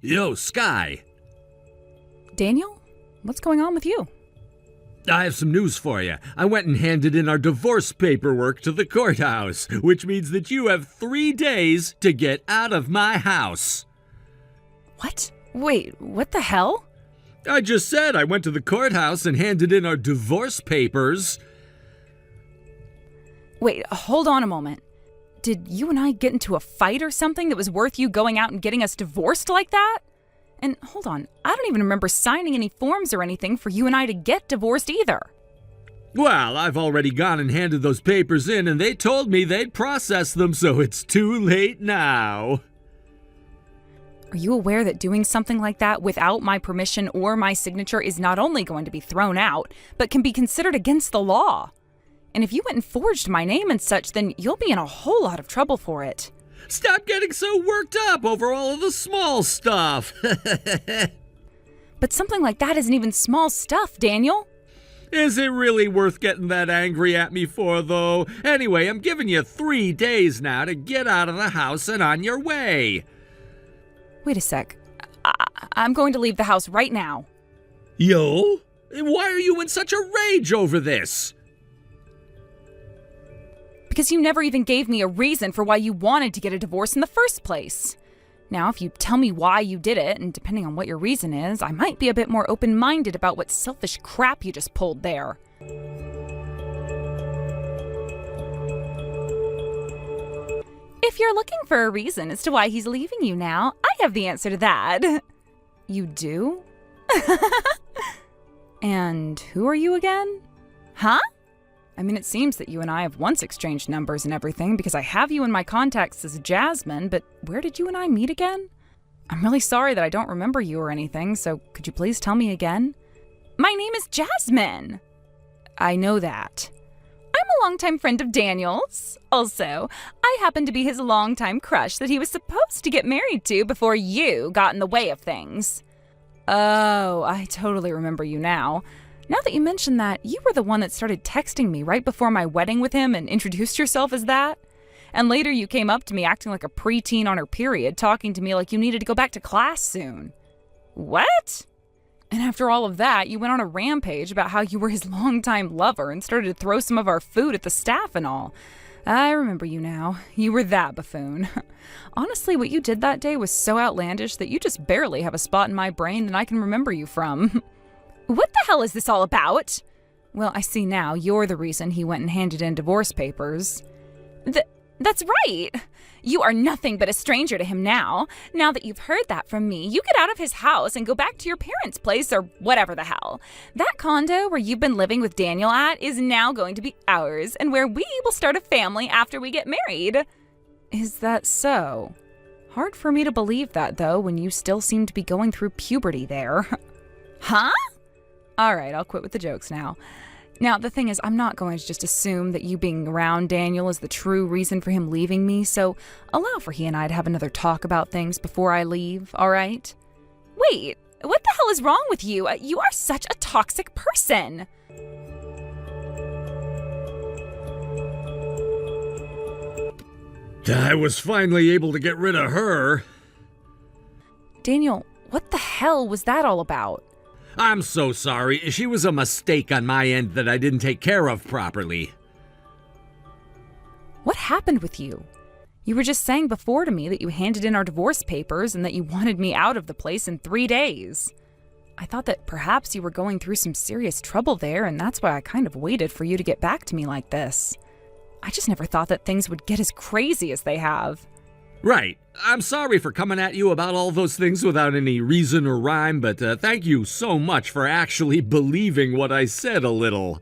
Yo, Sky. Daniel? What's going on with you? I have some news for you. I went and handed in our divorce paperwork to the courthouse, which means that you have 3 days to get out of my house. What? Wait, what the hell? I just said I went to the courthouse and handed in our divorce papers. Wait, hold on a moment. Did you and I get into a fight or something that was worth you going out and getting us divorced like that? And hold on, I don't even remember signing any forms or anything for you and I to get divorced either. Well, I've already gone and handed those papers in, and they told me they'd process them, so it's too late now. Are you aware that doing something like that without my permission or my signature is not only going to be thrown out, but can be considered against the law? And if you went and forged my name and such, then you'll be in a whole lot of trouble for it. Stop getting so worked up over all of the small stuff. But something like that isn't even small stuff, Daniel. Is it really worth getting that angry at me for, though? Anyway, I'm giving you 3 days now to get out of the house and on your way. Wait a sec. I'm going to leave the house right now. Yo? Why are you in such a rage over this? Because you never even gave me a reason for why you wanted to get a divorce in the first place. Now, if you tell me why you did it, and depending on what your reason is, I might be a bit more open-minded about what selfish crap you just pulled there. If you're looking for a reason as to why he's leaving you now, I have the answer to that. You do? And who are you again? Huh? I mean, it seems that you and I have once exchanged numbers and everything because I have you in my contacts as Jasmine, but where did you and I meet again? I'm really sorry that I don't remember you or anything, so could you please tell me again? My name is Jasmine. I know that. I'm a longtime friend of Daniel's. Also, I happen to be his longtime crush that he was supposed to get married to before you got in the way of things. Oh, I totally remember you now. Now that you mention that, you were the one that started texting me right before my wedding with him and introduced yourself as that. And later you came up to me acting like a preteen on her period, talking to me like you needed to go back to class soon. What? And after all of that, you went on a rampage about how you were his longtime lover and started to throw some of our food at the staff and all. I remember you now. You were that buffoon. Honestly, what you did that day was so outlandish that you just barely have a spot in my brain that I can remember you from. What the hell is this all about? Well, I see now you're the reason he went and handed in divorce papers. That's right. You are nothing but a stranger to him now. Now that you've heard that from me, you get out of his house and go back to your parents' place or whatever the hell. That condo where you've been living with Daniel at is now going to be ours, and where we will start a family after we get married. Is that so? Hard for me to believe that, though, when you still seem to be going through puberty there. Huh? All right, I'll quit with the jokes now. Now, the thing is, I'm not going to just assume that you being around Daniel is the true reason for him leaving me, so allow for he and I to have another talk about things before I leave, all right? Wait, what the hell is wrong with you? You are such a toxic person. I was finally able to get rid of her. Daniel, what the hell was that all about? I'm so sorry. She was a mistake on my end that I didn't take care of properly. What happened with you? You were just saying before to me that you handed in our divorce papers and that you wanted me out of the place in 3 days. I thought that perhaps you were going through some serious trouble there, and that's why I kind of waited for you to get back to me like this. I just never thought that things would get as crazy as they have. Right. I'm sorry for coming at you about all those things without any reason or rhyme, but thank you so much for actually believing what I said a little.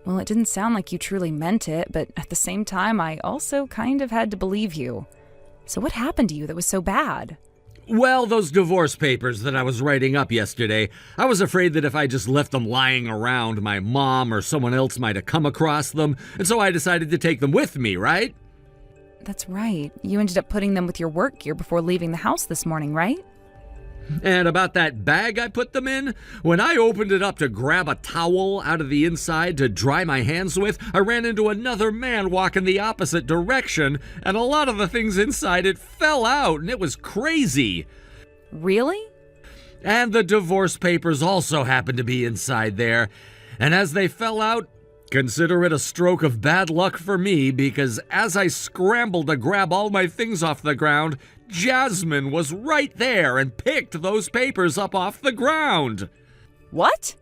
Well, it didn't sound like you truly meant it, but at the same time, I also kind of had to believe you. So what happened to you that was so bad? Well, those divorce papers that I was writing up yesterday, I was afraid that if I just left them lying around, my mom or someone else might have come across them, and so I decided to take them with me, right? That's right. You ended up putting them with your work gear before leaving the house this morning, right? And about that bag I put them in, when I opened it up to grab a towel out of the inside to dry my hands with, I ran into another man walking the opposite direction, and a lot of the things inside it fell out, and it was crazy. Really? And the divorce papers also happened to be inside there. And as they fell out, consider it a stroke of bad luck for me, because as I scrambled to grab all my things off the ground, Jasmine was right there and picked those papers up off the ground. What?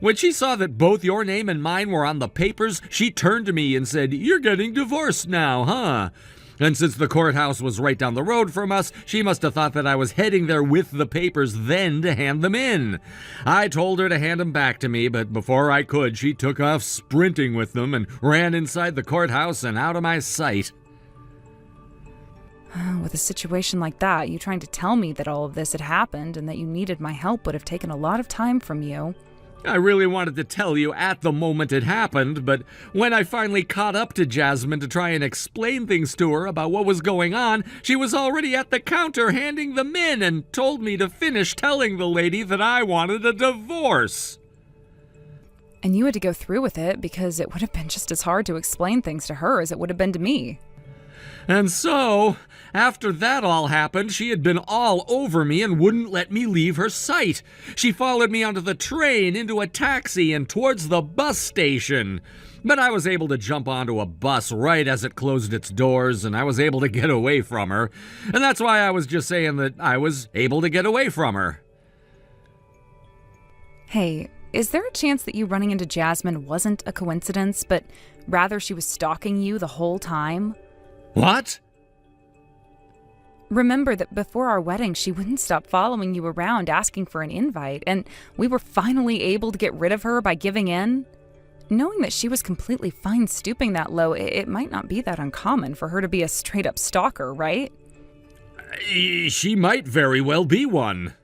When she saw that both your name and mine were on the papers, she turned to me and said, "You're getting divorced now, huh?" And since the courthouse was right down the road from us, she must have thought that I was heading there with the papers then to hand them in. I told her to hand them back to me, but before I could, she took off sprinting with them and ran inside the courthouse and out of my sight. With a situation like that, you trying to tell me that all of this had happened and that you needed my help would have taken a lot of time from you. I really wanted to tell you at the moment it happened, but when I finally caught up to Jasmine to try and explain things to her about what was going on, she was already at the counter handing them in and told me to finish telling the lady that I wanted a divorce. And you had to go through with it because it would have been just as hard to explain things to her as it would have been to me. And so, after that all happened, she had been all over me and wouldn't let me leave her sight. She followed me onto the train, into a taxi, and towards the bus station. But I was able to jump onto a bus right as it closed its doors, and I was able to get away from her. And that's why I was just saying that I was able to get away from her. Hey, is there a chance that you running into Jasmine wasn't a coincidence, but rather she was stalking you the whole time? What? Remember that before our wedding, she wouldn't stop following you around asking for an invite, and we were finally able to get rid of her by giving in? Knowing that she was completely fine stooping that low, it might not be that uncommon for her to be a straight-up stalker, right? She might very well be one.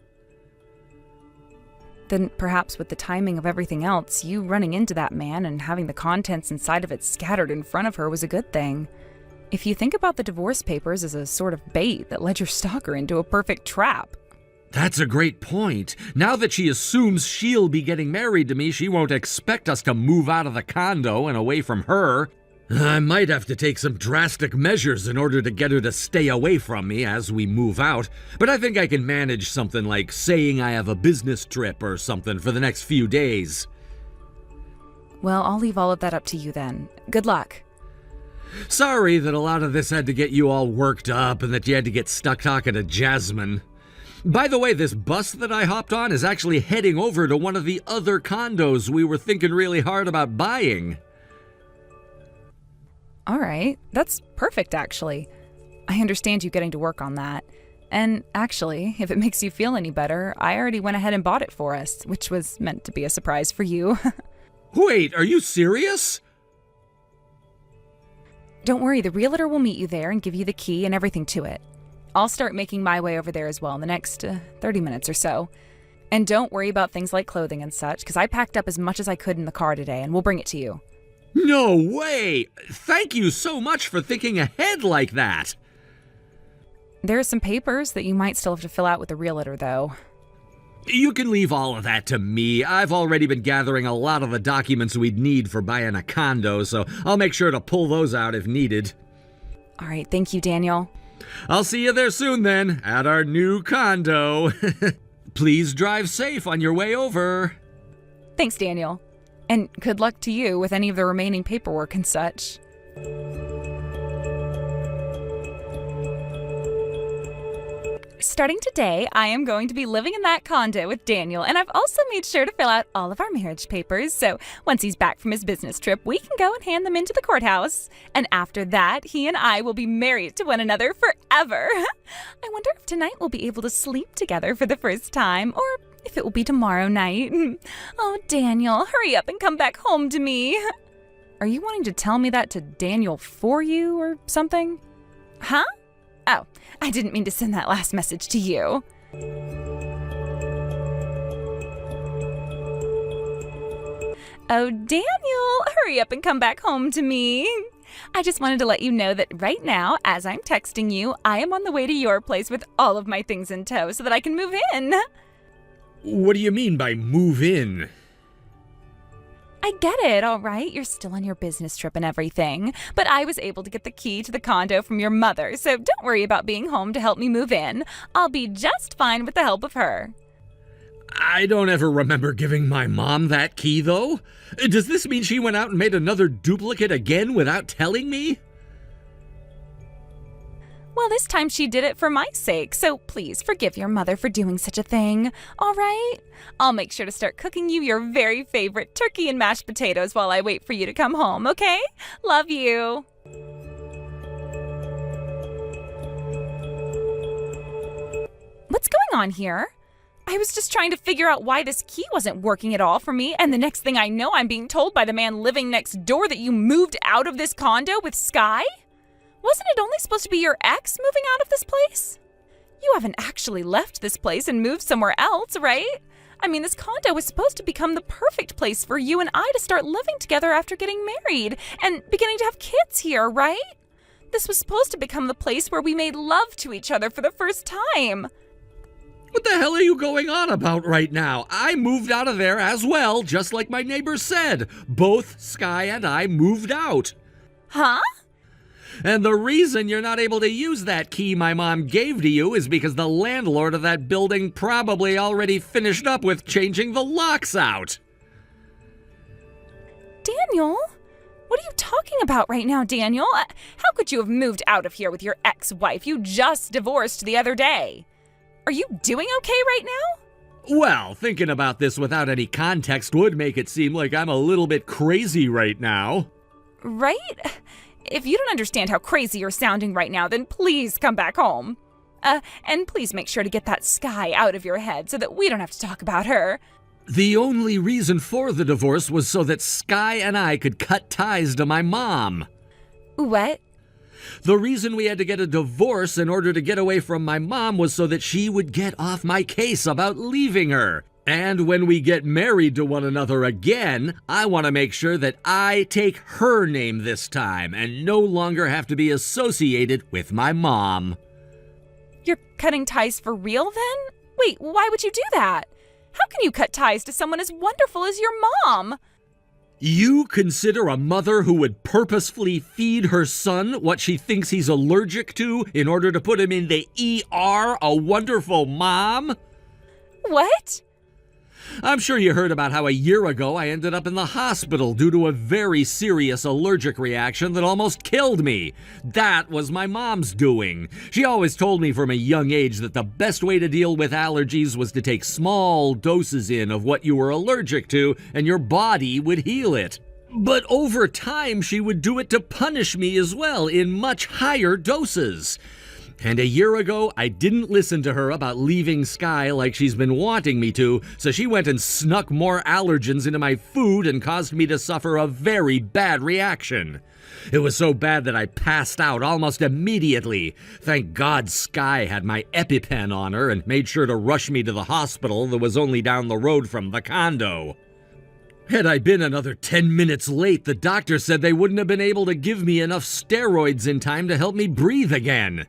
Then perhaps with the timing of everything else, you running into that man and having the contents inside of it scattered in front of her was a good thing. If you think about the divorce papers as a sort of bait that led your stalker into a perfect trap. That's a great point. Now that she assumes she'll be getting married to me, she won't expect us to move out of the condo and away from her. I might have to take some drastic measures in order to get her to stay away from me as we move out, but I think I can manage something like saying I have a business trip or something for the next few days. Well, I'll leave all of that up to you then. Good luck. Sorry that a lot of this had to get you all worked up and that you had to get stuck talking to Jasmine. By the way, this bus that I hopped on is actually heading over to one of the other condos we were thinking really hard about buying. All right, that's perfect actually. I understand you getting to work on that. And actually, if it makes you feel any better, I already went ahead and bought it for us, which was meant to be a surprise for you. Wait, are you serious? Don't worry, the realtor will meet you there and give you the key and everything to it. I'll start making my way over there as well in the next 30 minutes or so. And don't worry about things like clothing and such, because I packed up as much as I could in the car today, and we'll bring it to you. No way! Thank you so much for thinking ahead like that! There are some papers that you might still have to fill out with the realtor, though. You can leave all of that to me. I've already been gathering a lot of the documents we'd need for buying a condo, so I'll make sure to pull those out if needed. All right, thank you, Daniel. I'll see you there soon then, at our new condo. Please drive safe on your way over. Thanks, Daniel. And good luck to you with any of the remaining paperwork and such. Starting today, I am going to be living in that condo with Daniel, and I've also made sure to fill out all of our marriage papers, so once he's back from his business trip, we can go and hand them into the courthouse. And after that, he and I will be married to one another forever. I wonder if tonight we'll be able to sleep together for the first time, or if it will be tomorrow night. Oh, Daniel, hurry up and come back home to me. Are you wanting to tell me that to Daniel for you or something? Huh? Oh, I didn't mean to send that last message to you. Oh, Daniel, hurry up and come back home to me. I just wanted to let you know that right now, as I'm texting you, I am on the way to your place with all of my things in tow so that I can move in. What do you mean by move in? I get it, all right? You're still on your business trip and everything. But I was able to get the key to the condo from your mother, so don't worry about being home to help me move in. I'll be just fine with the help of her. I don't ever remember giving my mom that key, though. Does this mean she went out and made another duplicate again without telling me? Well, this time she did it for my sake, so please forgive your mother for doing such a thing, all right? I'll make sure to start cooking you your very favorite turkey and mashed potatoes while I wait for you to come home, okay? Love you. What's going on here? I was just trying to figure out why this key wasn't working at all for me, and the next thing I know, I'm being told by the man living next door that you moved out of this condo with Sky? Wasn't it only supposed to be your ex moving out of this place? You haven't actually left this place and moved somewhere else, right? I mean, this condo was supposed to become the perfect place for you and I to start living together after getting married and beginning to have kids here, right? This was supposed to become the place where we made love to each other for the first time. What the hell are you going on about right now? I moved out of there as well, just like my neighbor said. Both Sky and I moved out. Huh? And the reason you're not able to use that key my mom gave to you is because the landlord of that building probably already finished up with changing the locks out. Daniel? What are you talking about right now, Daniel? How could you have moved out of here with your ex-wife you just divorced the other day? Are you doing okay right now? Well, thinking about this without any context would make it seem like I'm a little bit crazy right now. Right? If you don't understand how crazy you're sounding right now, then please come back home. And please make sure to get that Sky out of your head so that we don't have to talk about her. The only reason for the divorce was so that Sky and I could cut ties to my mom. What? The reason we had to get a divorce in order to get away from my mom was so that she would get off my case about leaving her. And when we get married to one another again, I want to make sure that I take her name this time and no longer have to be associated with my mom. You're cutting ties for real then? Wait, why would you do that? How can you cut ties to someone as wonderful as your mom? You consider a mother who would purposefully feed her son what she thinks he's allergic to in order to put him in the ER a wonderful mom? What? I'm sure you heard about how a year ago I ended up in the hospital due to a very serious allergic reaction that almost killed me. That was my mom's doing. She always told me from a young age that the best way to deal with allergies was to take small doses in of what you were allergic to and your body would heal it. But over time, she would do it to punish me as well in much higher doses. And a year ago, I didn't listen to her about leaving Sky like she's been wanting me to, so she went and snuck more allergens into my food and caused me to suffer a very bad reaction. It was so bad that I passed out almost immediately. Thank God Sky had my EpiPen on her and made sure to rush me to the hospital that was only down the road from the condo. Had I been another 10 minutes late, the doctor said they wouldn't have been able to give me enough steroids in time to help me breathe again.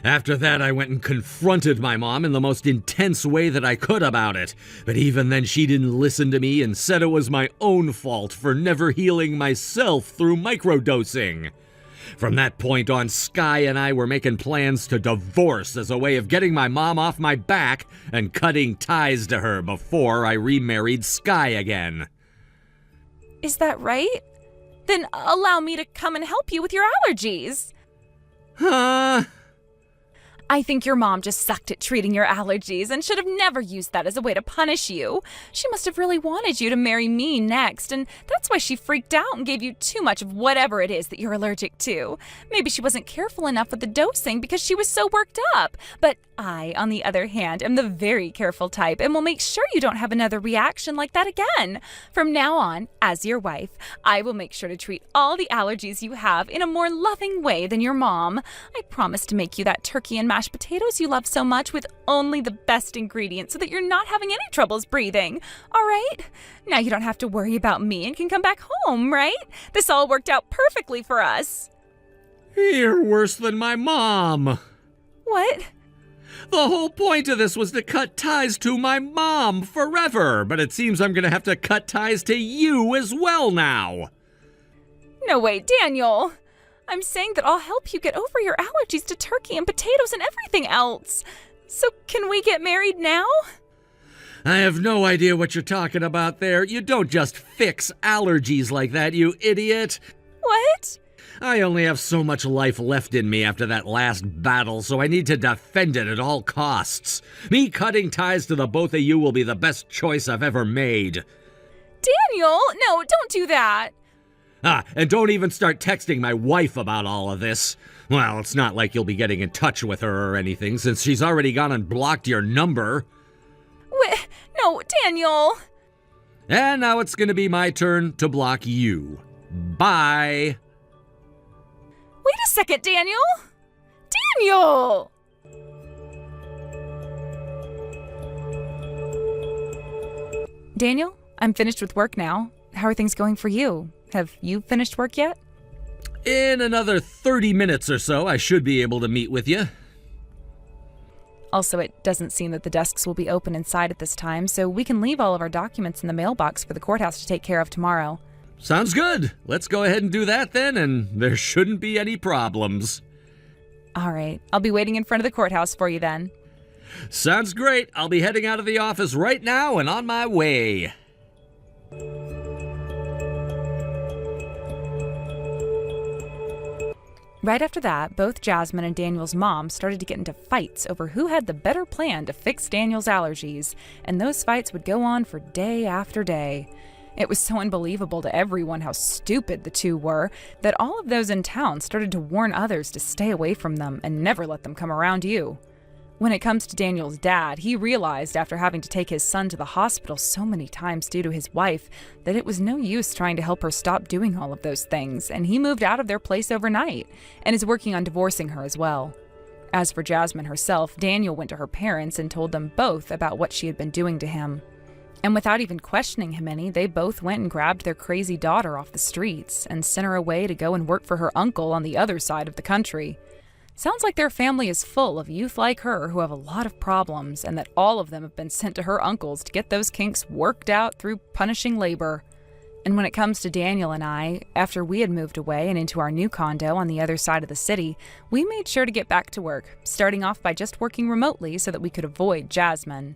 After that, I went and confronted my mom in the most intense way that I could about it. But even then, she didn't listen to me and said it was my own fault for never healing myself through microdosing. From that point on, Sky and I were making plans to divorce as a way of getting my mom off my back and cutting ties to her before I remarried Sky again. Is that right? Then allow me to come and help you with your allergies. Huh? I think your mom just sucked at treating your allergies and should have never used that as a way to punish you. She must have really wanted you to marry me next, and that's why she freaked out and gave you too much of whatever it is that you're allergic to. Maybe she wasn't careful enough with the dosing because she was so worked up. But I, on the other hand, am the very careful type and will make sure you don't have another reaction like that again. From now on, as your wife, I will make sure to treat all the allergies you have in a more loving way than your mom. I promise to make you that turkey and mashed potatoes you love so much with only the best ingredients so that you're not having any troubles breathing. All right? Now you don't have to worry about me and can come back home, right? This all worked out perfectly for us. You're worse than my mom. What? The whole point of this was to cut ties to my mom forever, but it seems I'm going to have to cut ties to you as well now. No way, Daniel. I'm saying that I'll help you get over your allergies to turkey and potatoes and everything else. So can we get married now? I have no idea what you're talking about there. You don't just fix allergies like that, you idiot. What? I only have so much life left in me after that last battle, so I need to defend it at all costs. Me cutting ties to the both of you will be the best choice I've ever made. Daniel, no, don't do that. And don't even start texting my wife about all of this. Well, it's not like you'll be getting in touch with her or anything, since she's already gone and blocked your number. No, Daniel. And now it's gonna be my turn to block you. Bye. Wait a second, Daniel. Daniel! Daniel, I'm finished with work now. How are things going for you? Have you finished work yet? In another 30 minutes or so, I should be able to meet with you. Also, it doesn't seem that the desks will be open inside at this time, so we can leave all of our documents in the mailbox for the courthouse to take care of tomorrow. Sounds good. Let's go ahead and do that then, and there shouldn't be any problems. All right, I'll be waiting in front of the courthouse for you then. Sounds great. I'll be heading out of the office right now and on my way. Right after that, both Jasmine and Daniel's mom started to get into fights over who had the better plan to fix Daniel's allergies, and those fights would go on for day after day. It was so unbelievable to everyone how stupid the two were that all of those in town started to warn others to stay away from them and never let them come around you. When it comes to Daniel's dad, he realized after having to take his son to the hospital so many times due to his wife that it was no use trying to help her stop doing all of those things, and he moved out of their place overnight and is working on divorcing her as well. As for Jasmine herself, Daniel went to her parents and told them both about what she had been doing to him. And without even questioning him any, they both went and grabbed their crazy daughter off the streets and sent her away to go and work for her uncle on the other side of the country. Sounds like their family is full of youth like her who have a lot of problems, and that all of them have been sent to her uncles to get those kinks worked out through punishing labor. And when it comes to Daniel and I, after we had moved away and into our new condo on the other side of the city, we made sure to get back to work, starting off by just working remotely so that we could avoid Jasmine.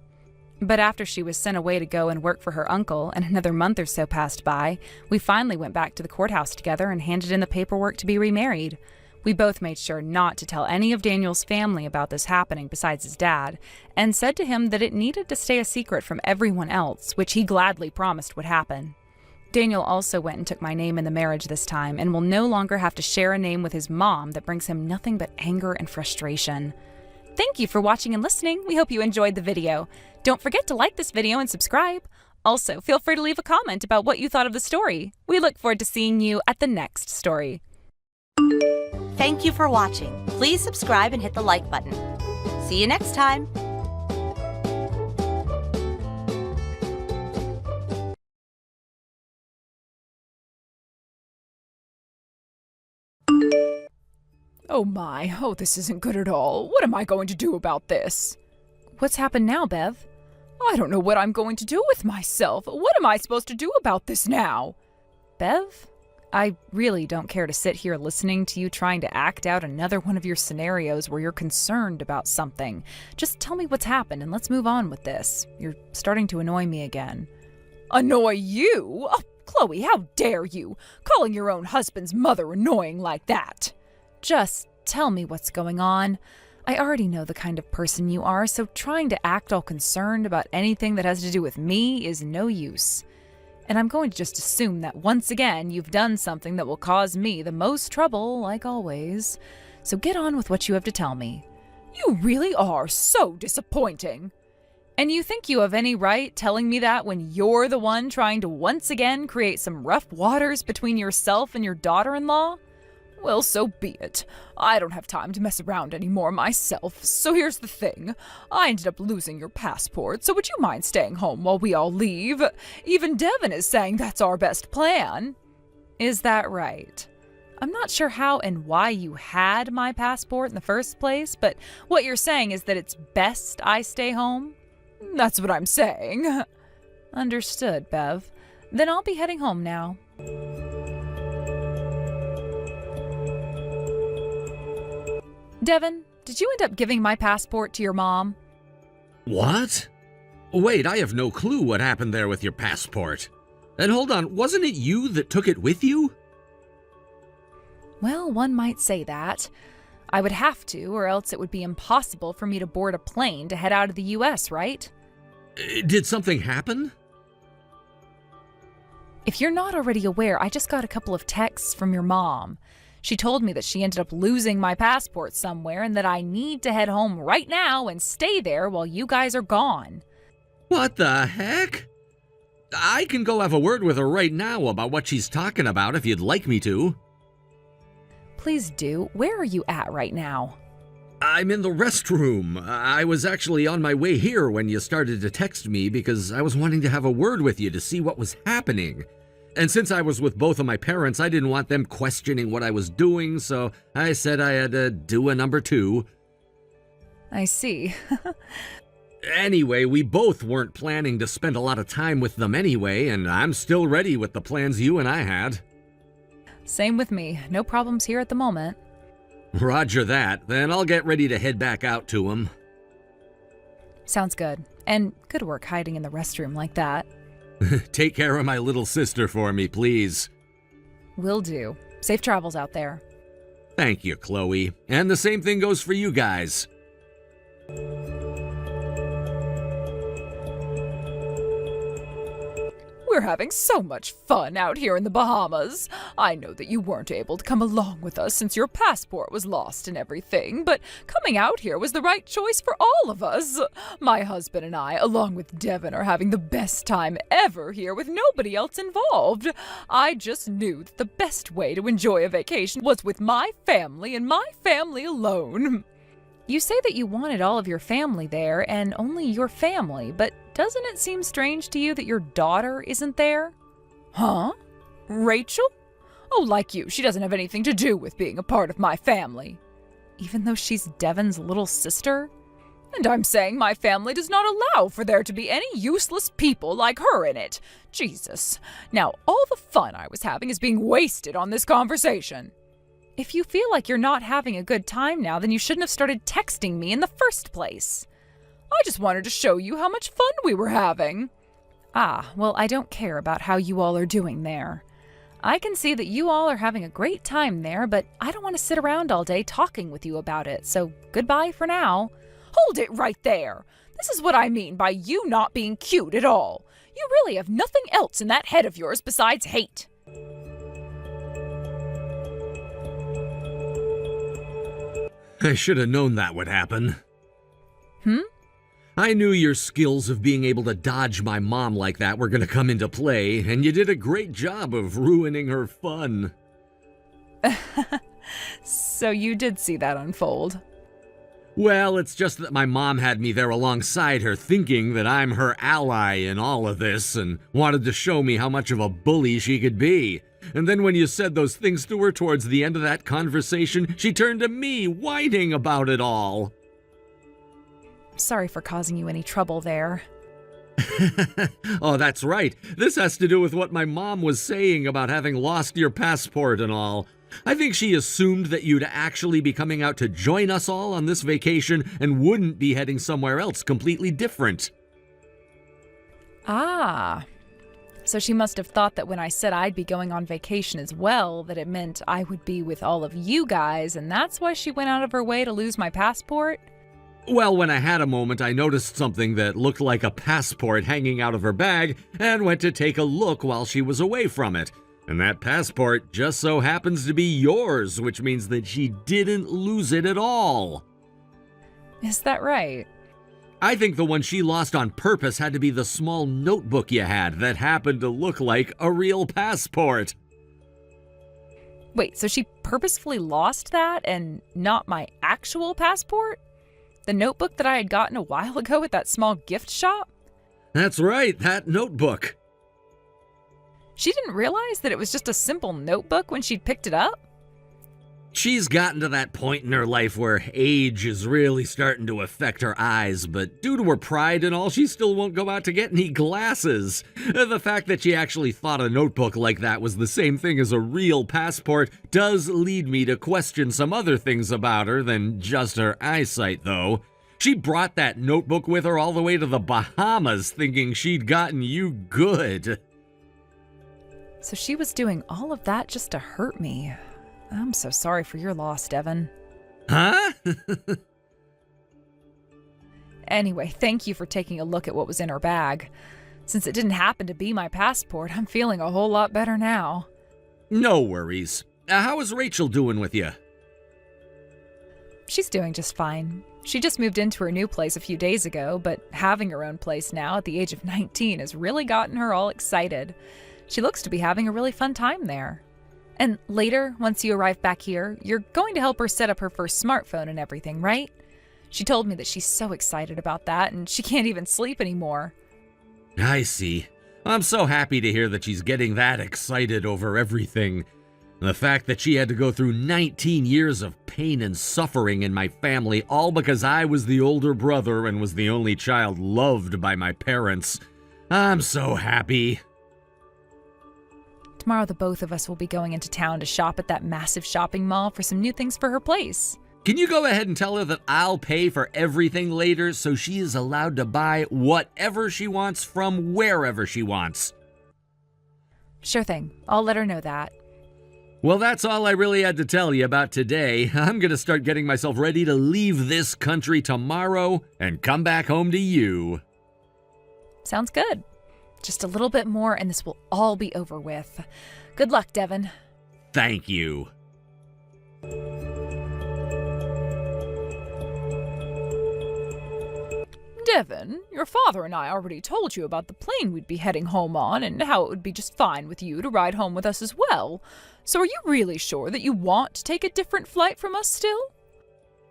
But after she was sent away to go and work for her uncle, and another month or so passed by, we finally went back to the courthouse together and handed in the paperwork to be remarried. We both made sure not to tell any of Daniel's family about this happening besides his dad, and said to him that it needed to stay a secret from everyone else, which he gladly promised would happen. Daniel also went and took my name in the marriage this time, and will no longer have to share a name with his mom that brings him nothing but anger and frustration. Thank you for watching and listening. We hope you enjoyed the video. Don't forget to like this video and subscribe. Also, feel free to leave a comment about what you thought of the story. We look forward to seeing you at the next story. Thank you for watching. Please subscribe and hit the like button. See you next time. Oh my, this isn't good at all. What am I going to do about this? What's happened now, Bev? I don't know what I'm going to do with myself. What am I supposed to do about this now? Bev? I really don't care to sit here listening to you trying to act out another one of your scenarios where you're concerned about something. Just tell me what's happened and let's move on with this. You're starting to annoy me again. Annoy you? Oh, Chloe, how dare you? Calling your own husband's mother annoying like that. Just tell me what's going on. I already know the kind of person you are, so trying to act all concerned about anything that has to do with me is no use. And I'm going to just assume that once again you've done something that will cause me the most trouble, like always. So get on with what you have to tell me. You really are so disappointing. And you think you have any right telling me that when you're the one trying to once again create some rough waters between yourself and your daughter-in-law? Well, so be it. I don't have time to mess around anymore myself, so here's the thing. I ended up losing your passport, so would you mind staying home while we all leave? Even Devin is saying that's our best plan. Is that right? I'm not sure how and why you had my passport in the first place, but what you're saying is that it's best I stay home? That's what I'm saying. Understood, Bev. Then I'll be heading home now. Devin, did you end up giving my passport to your mom? What? Wait, I have no clue what happened there with your passport. And hold on, wasn't it you that took it with you? Well, one might say that. I would have to, or else it would be impossible for me to board a plane to head out of the U.S., right? Did something happen? If you're not already aware, I just got a couple of texts from your mom. She told me that she ended up losing my passport somewhere and that I need to head home right now and stay there while you guys are gone. What the heck? I can go have a word with her right now about what she's talking about if you'd like me to. Please do. Where are you at right now? I'm in the restroom. I was actually on my way here when you started to text me because I was wanting to have a word with you to see what was happening. And since I was with both of my parents, I didn't want them questioning what I was doing, so I said I had to do a number 2. I see. Anyway, we both weren't planning to spend a lot of time with them anyway, and I'm still ready with the plans you and I had. Same with me. No problems here at the moment. Roger that. Then I'll get ready to head back out to them. Sounds good. And good work hiding in the restroom like that. Take care of my little sister for me, please. Will do. Safe travels out there. Thank you, Chloe. And the same thing goes for you guys. We're having so much fun out here in the Bahamas. I know that you weren't able to come along with us since your passport was lost and everything, but coming out here was the right choice for all of us. My husband and I, along with Devin, are having the best time ever here with nobody else involved. I just knew that the best way to enjoy a vacation was with my family and my family alone. You say that you wanted all of your family there and only your family, but doesn't it seem strange to you that your daughter isn't there? Huh? Rachel? Oh, like you, she doesn't have anything to do with being a part of my family. Even though she's Devin's little sister? And I'm saying my family does not allow for there to be any useless people like her in it. Jesus. Now, all the fun I was having is being wasted on this conversation. If you feel like you're not having a good time now, then you shouldn't have started texting me in the first place. I just wanted to show you how much fun we were having. Ah, well, I don't care about how you all are doing there. I can see that you all are having a great time there, but I don't want to sit around all day talking with you about it, so goodbye for now. Hold it right there. This is what I mean by you not being cute at all. You really have nothing else in that head of yours besides hate. I should have known that would happen. Hmm? I knew your skills of being able to dodge my mom like that were going to come into play, and you did a great job of ruining her fun. So you did see that unfold. Well, it's just that my mom had me there alongside her thinking that I'm her ally in all of this and wanted to show me how much of a bully she could be. And then when you said those things to her towards the end of that conversation, she turned to me, whining about it all. Sorry for causing you any trouble there. Oh, that's right. This has to do with what my mom was saying about having lost your passport and all. I think she assumed that you'd actually be coming out to join us all on this vacation and wouldn't be heading somewhere else completely different. Ah. So she must have thought that when I said I'd be going on vacation as well, that it meant I would be with all of you guys, and that's why she went out of her way to lose my passport? Well, when I had a moment, I noticed something that looked like a passport hanging out of her bag and went to take a look while she was away from it. And that passport just so happens to be yours, which means that she didn't lose it at all. Is that right? I think the one she lost on purpose had to be the small notebook you had that happened to look like a real passport. Wait, so she purposefully lost that and not my actual passport? The notebook that I had gotten a while ago at that small gift shop? That's right, that notebook. She didn't realize that it was just a simple notebook when she'd picked it up? She's gotten to that point in her life where age is really starting to affect her eyes, but due to her pride and all, she still won't go out to get any glasses. The fact that she actually thought a notebook like that was the same thing as a real passport does lead me to question some other things about her than just her eyesight, though. She brought that notebook with her all the way to the Bahamas thinking she'd gotten you good. So she was doing all of that just to hurt me. I'm so sorry for your loss, Devin. Huh? Anyway, thank you for taking a look at what was in her bag. Since it didn't happen to be my passport, I'm feeling a whole lot better now. No worries. How is Rachel doing with you? She's doing just fine. She just moved into her new place a few days ago, but having her own place now at the age of 19 has really gotten her all excited. She looks to be having a really fun time there. And later, once you arrive back here, you're going to help her set up her first smartphone and everything, right? She told me that she's so excited about that and she can't even sleep anymore. I see. I'm so happy to hear that she's getting that excited over everything. The fact that she had to go through 19 years of pain and suffering in my family, all because I was the older brother and was the only child loved by my parents. I'm so happy. Tomorrow the both of us will be going into town to shop at that massive shopping mall for some new things for her place. Can you go ahead and tell her that I'll pay for everything later so she is allowed to buy whatever she wants from wherever she wants? Sure thing. I'll let her know that. Well, that's all I really had to tell you about today. I'm going to start getting myself ready to leave this country tomorrow and come back home to you. Sounds good. Just a little bit more and this will all be over with. Good luck, Devin. Thank you. Devin, your father and I already told you about the plane we'd be heading home on and how it would be just fine with you to ride home with us as well. So are you really sure that you want to take a different flight from us still?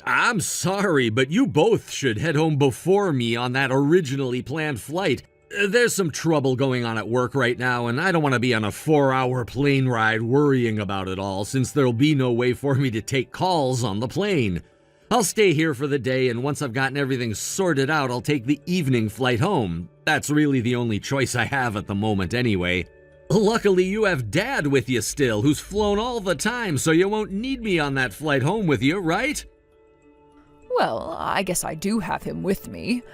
I'm sorry, but you both should head home before me on that originally planned flight. There's some trouble going on at work right now, and I don't want to be on a 4-hour plane ride worrying about it all, since there'll be no way for me to take calls on the plane. I'll stay here for the day, and once I've gotten everything sorted out, I'll take the evening flight home. That's really the only choice I have at the moment anyway. Luckily, you have Dad with you still, who's flown all the time, so you won't need me on that flight home with you, right? Well, I guess I do have him with me.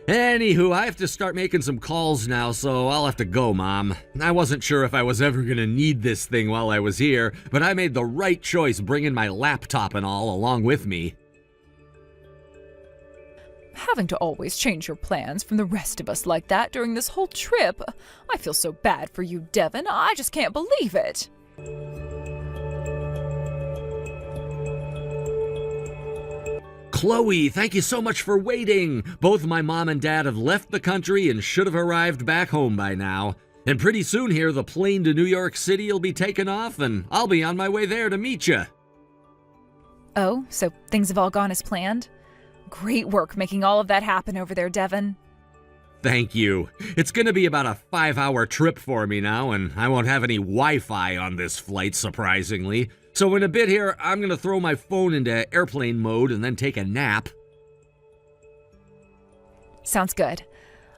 Anywho, I have to start making some calls now, so I'll have to go, Mom. I wasn't sure if I was ever gonna need this thing while I was here, but I made the right choice bringing my laptop and all along with me. Having to always change your plans from the rest of us like that during this whole trip. I feel so bad for you, Devin. I just can't believe it. Chloe, thank you so much for waiting. Both my mom and dad have left the country and should have arrived back home by now. And pretty soon here, the plane to New York City will be taking off, and I'll be on my way there to meet you. Oh, so things have all gone as planned? Great work making all of that happen over there, Devin. Thank you. It's gonna be about a 5-hour trip for me now, and I won't have any Wi-Fi on this flight, surprisingly. So in a bit here, I'm gonna throw my phone into airplane mode and then take a nap. Sounds good.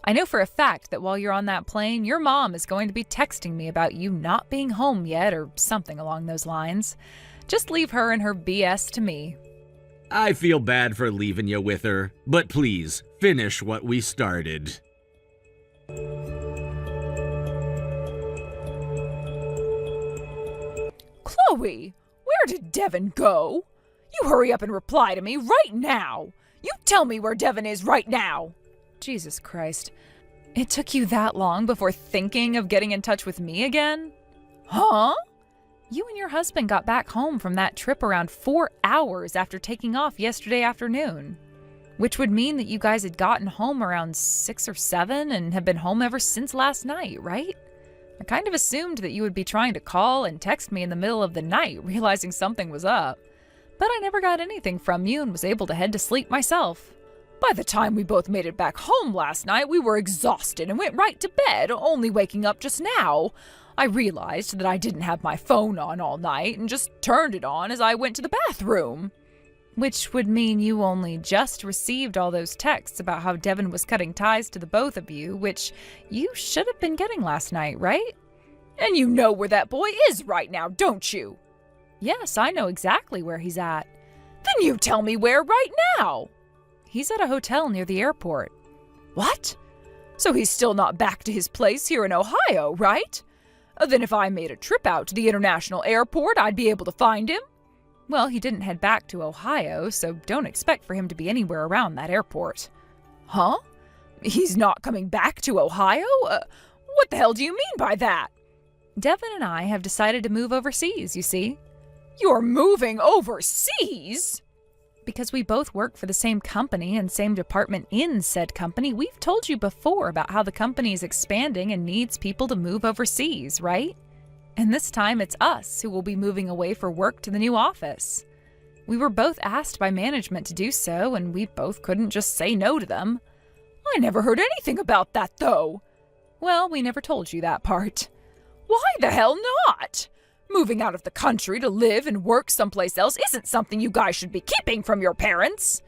I know for a fact that while you're on that plane, your mom is going to be texting me about you not being home yet or something along those lines. Just leave her and her BS to me. I feel bad for leaving you with her, but please, finish what we started. Chloe, where did Devin go? You hurry up and reply to me right now. You tell me where Devin is right now. Jesus Christ. It took you that long before thinking of getting in touch with me again? Huh? You and your husband got back home from that trip around 4 hours after taking off yesterday afternoon, which would mean that you guys had gotten home around 6 or 7 and have been home ever since last night, right? I kind of assumed that you would be trying to call and text me in the middle of the night, realizing something was up. But I never got anything from you and was able to head to sleep myself. By the time we both made it back home last night, we were exhausted and went right to bed, only waking up just now. I realized that I didn't have my phone on all night and just turned it on as I went to the bathroom. Which would mean you only just received all those texts about how Devin was cutting ties to the both of you, which you should have been getting last night, right? And you know where that boy is right now, don't you? Yes, I know exactly where he's at. Then you tell me where right now. He's at a hotel near the airport. What? So he's still not back to his place here in Ohio, right? Then if I made a trip out to the international airport, I'd be able to find him? Well, he didn't head back to Ohio, so don't expect for him to be anywhere around that airport. Huh? He's not coming back to Ohio? What the hell do you mean by that? Devin and I have decided to move overseas, you see. You're moving overseas? Because we both work for the same company and same department in said company, we've told you before about how the company is expanding and needs people to move overseas, right? And this time it's us who will be moving away for work to the new office. We were both asked by management to do so, and we both couldn't just say no to them. I never heard anything about that, though. Well, we never told you that part. Why the hell not? Moving out of the country to live and work someplace else isn't something you guys should be keeping from your parents.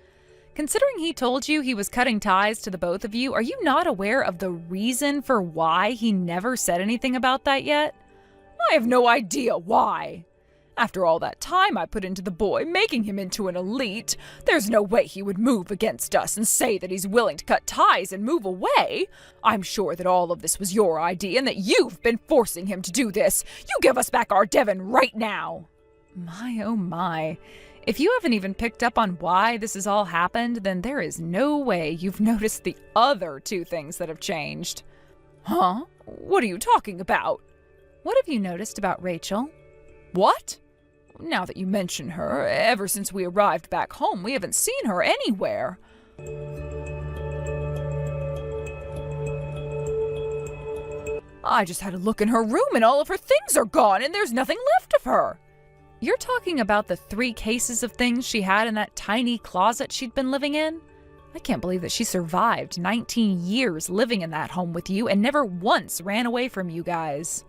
Considering he told you he was cutting ties to the both of you, are you not aware of the reason for why he never said anything about that yet? I have no idea why. After all that time I put into the boy, making him into an elite, there's no way he would move against us and say that he's willing to cut ties and move away. I'm sure that all of this was your idea and that you've been forcing him to do this. You give us back our Devin right now. My, oh my. If you haven't even picked up on why this has all happened, then there is no way you've noticed the other two things that have changed. Huh? What are you talking about? What have you noticed about Rachel? What? Now that you mention her, ever since we arrived back home, we haven't seen her anywhere. I just had a look in her room and all of her things are gone and there's nothing left of her. You're talking about the 3 cases of things she had in that tiny closet she'd been living in? I can't believe that she survived 19 years living in that home with you and never once ran away from you guys.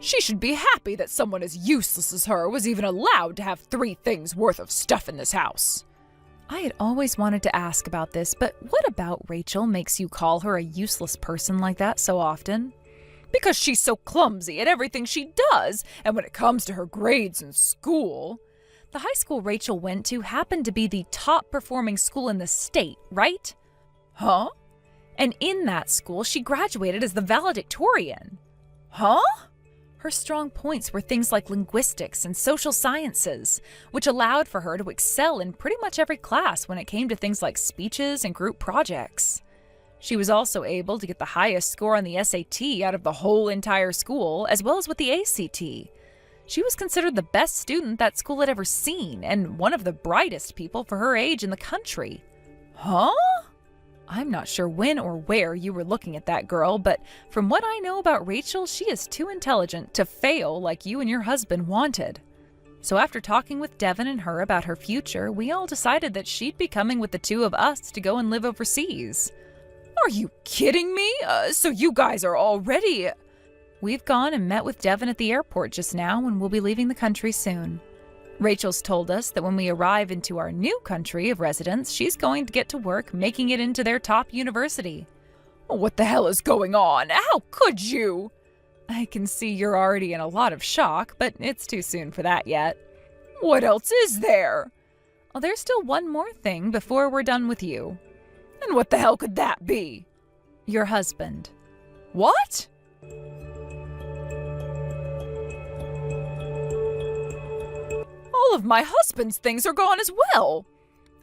She should be happy that someone as useless as her was even allowed to have 3 things worth of stuff in this house. I had always wanted to ask about this, but what about Rachel makes you call her a useless person like that so often? Because she's so clumsy at everything she does, and when it comes to her grades in school. The high school Rachel went to happened to be the top performing school in the state, right? Huh? And in that school, she graduated as the valedictorian. Huh? Her strong points were things like linguistics and social sciences, which allowed for her to excel in pretty much every class when it came to things like speeches and group projects. She was also able to get the highest score on the SAT out of the whole entire school, as well as with the ACT. She was considered the best student that school had ever seen, and one of the brightest people for her age in the country. Huh? I'm not sure when or where you were looking at that girl, but from what I know about Rachel, she is too intelligent to fail like you and your husband wanted. So after talking with Devin and her about her future, we all decided that she'd be coming with the 2 of us to go and live overseas. Are you kidding me? So you guys are already... We've gone and met with Devin at the airport just now, and we'll be leaving the country soon. Rachel's told us that when we arrive into our new country of residence, she's going to get to work making it into their top university. What the hell is going on? How could you? I can see you're already in a lot of shock, but it's too soon for that yet. What else is there? Well, there's still one more thing before we're done with you. And what the hell could that be? Your husband. What? All of my husband's things are gone as well.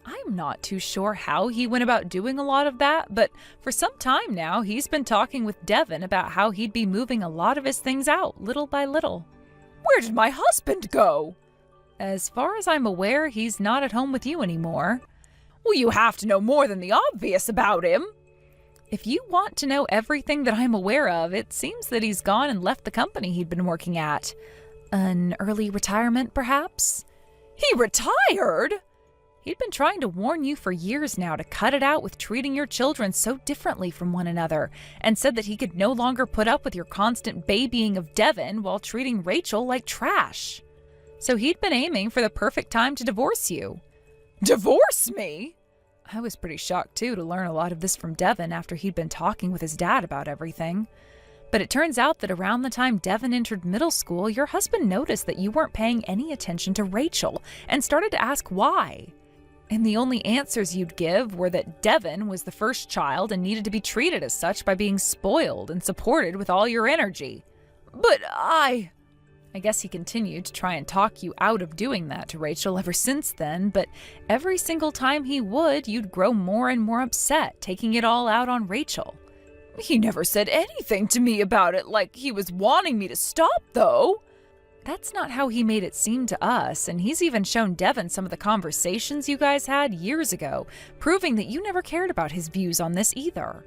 I'm not too sure how he went about doing a lot of that, but for some time now, he's been talking with Devin about how he'd be moving a lot of his things out, little by little. Where did my husband go? As far as I'm aware, he's not at home with you anymore. Well, you have to know more than the obvious about him. If you want to know everything that I'm aware of, it seems that he's gone and left the company he'd been working at. An early retirement, perhaps? He retired? He'd been trying to warn you for years now to cut it out with treating your children so differently from one another, and said that he could no longer put up with your constant babying of Devin while treating Rachel like trash. So he'd been aiming for the perfect time to divorce you. Divorce me? I was pretty shocked, too, to learn a lot of this from Devin after he'd been talking with his dad about everything. But it turns out that around the time Devin entered middle school, your husband noticed that you weren't paying any attention to Rachel and started to ask why. And the only answers you'd give were that Devin was the first child and needed to be treated as such by being spoiled and supported with all your energy. But I guess he continued to try and talk you out of doing that to Rachel ever since then, but every single time he would, you'd grow more and more upset, taking it all out on Rachel. He never said anything to me about it, like he was wanting me to stop, though. That's not how he made it seem to us, and he's even shown Devin some of the conversations you guys had years ago, proving that you never cared about his views on this either.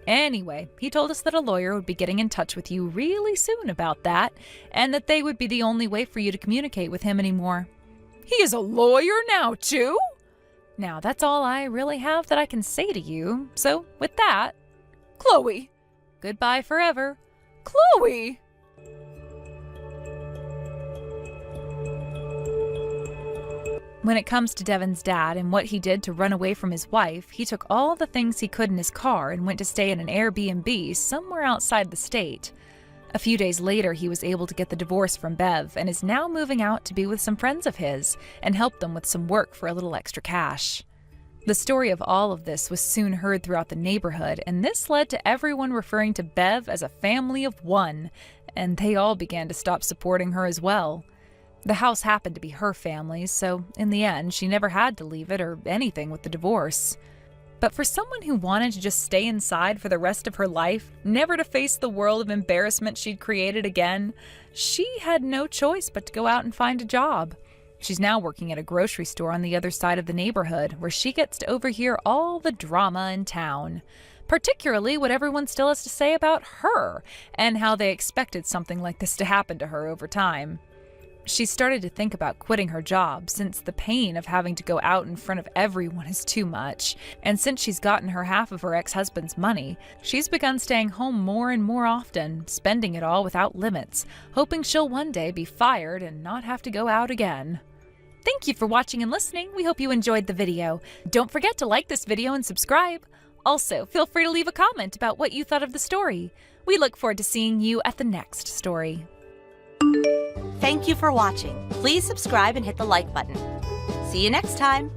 Anyway, he told us that a lawyer would be getting in touch with you really soon about that, and that they would be the only way for you to communicate with him anymore. He is a lawyer now, too? Now, that's all I really have that I can say to you, so with that, Chloe! Goodbye forever. Chloe! When it comes to Devin's dad and what he did to run away from his wife, he took all the things he could in his car and went to stay in an Airbnb somewhere outside the state. A few days later, he was able to get the divorce from Bev and is now moving out to be with some friends of his and help them with some work for a little extra cash. The story of all of this was soon heard throughout the neighborhood, and this led to everyone referring to Bev as a family of one, and they all began to stop supporting her as well. The house happened to be her family's, so in the end, she never had to leave it or anything with the divorce. But for someone who wanted to just stay inside for the rest of her life, never to face the world of embarrassment she'd created again, she had no choice but to go out and find a job. She's now working at a grocery store on the other side of the neighborhood, where she gets to overhear all the drama in town. Particularly what everyone still has to say about her, and how they expected something like this to happen to her over time. She started to think about quitting her job since the pain of having to go out in front of everyone is too much, and since she's gotten her half of her ex-husband's money, she's begun staying home more and more often, spending it all without limits, hoping she'll one day be fired and not have to go out again. Thank you for watching and listening. We hope you enjoyed the video. Don't forget to like this video and subscribe. Also, feel free to leave a comment about what you thought of the story. We look forward to seeing you at the next story. Thank you for watching. Please subscribe and hit the like button. See you next time.